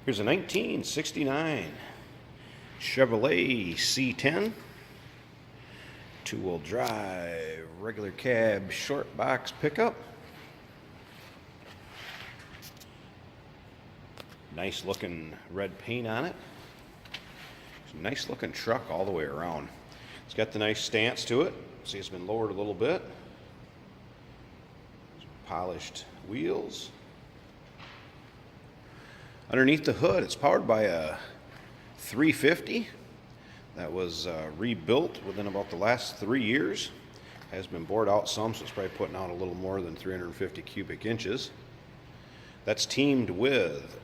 Here's a 1969 Chevrolet C-10, two-wheel drive, regular cab, short box pickup. Nice looking red paint on it. It's a nice looking truck all the way around. It's got the nice stance to it. See, it's been lowered a little bit. Some polished wheels. Underneath the hood, it's powered by a 350 that was rebuilt within about the last 3 years. Has been bored out some, so it's probably putting out a little more than 350 cubic inches. That's teamed with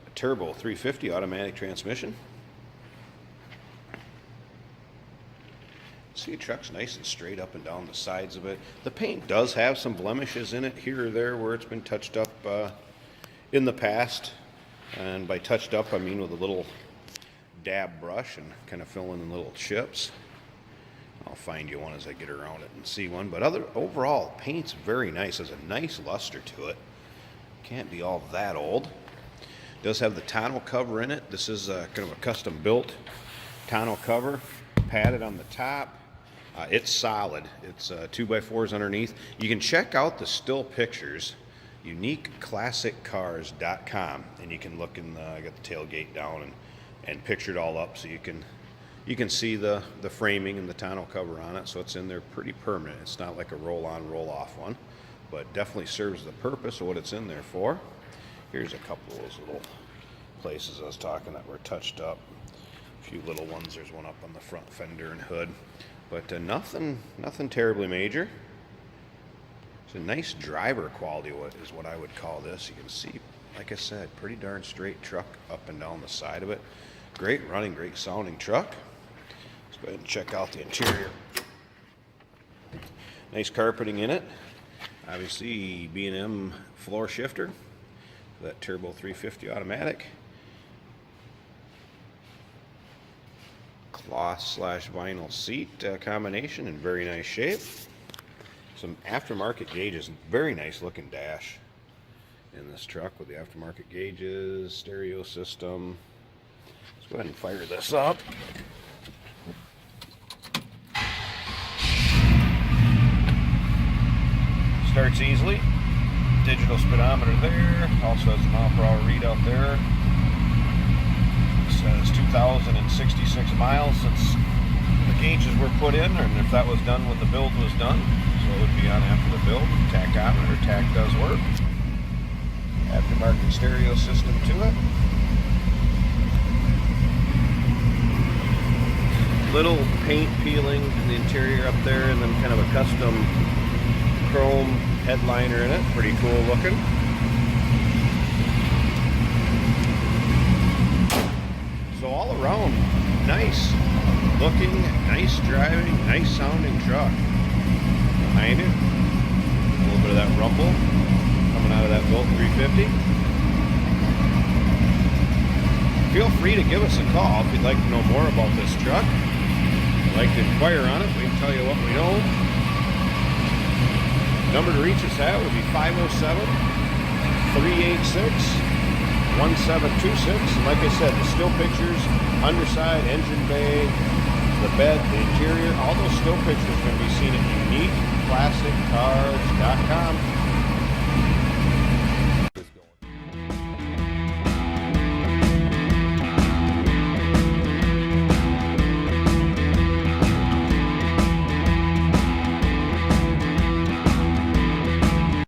a turbo 350 automatic transmission. See, the truck's nice and straight up and down the sides of it. The paint does have some blemishes in it here or there where it's been touched up in the past. And by touched up, I mean with a little dab brush and kind of fill in little chips. I'll find you one as I get around it and see one. But overall, paint's very nice. There's a nice luster to it. Can't be all that old. It does have the tonneau cover in it. This is kind of a custom built tonneau cover, padded on the top. It's solid. It's 2x4s underneath. You can check out the still pictures, uniqueclassiccars.com, and you can look in I got the tailgate down and picture it all up, so you can see the framing and the tonneau cover on it. So it's in there pretty permanent. It's not like a roll-on, roll-off one, but definitely serves the purpose of what it's in there for. Here's a couple of those little places I was talking that were touched up. A few little ones. There's one up on the front fender and hood, but nothing terribly major. It's a nice driver quality is what I would call this. You can see, like I said, pretty darn straight truck up and down the side of it. Great running, great sounding truck. Let's go ahead and check out the interior. Nice carpeting in it. Obviously B&M floor shifter. That turbo 350 automatic. Cloth/vinyl seat combination in very nice shape. Some aftermarket gauges, very nice looking dash in this truck with the aftermarket gauges, stereo system. Let's go ahead and fire this up. Starts easily. Digital speedometer there. Also has a mile per hour readout there. It says 2,066 miles since the gauges were put in, and if that was done when the build was done. So it would be on after the build. Tachometer, tach does work. Aftermarket stereo system to it. Little paint peeling in the interior up there, and then kind of a custom chrome headliner in it. Pretty cool looking. So all around, nice looking, nice driving, nice sounding truck. Behind it, a little bit of that rumble coming out of that built 350. Feel free to give us a call if you'd like to know more about this truck. If you'd like to inquire on it, we can tell you what we know. The number to reach us at would be 507-386-1726. And like I said, the still pictures, underside, engine bay, the bed, the interior, all those still pictures can be seen at uniqueclassiccars.com.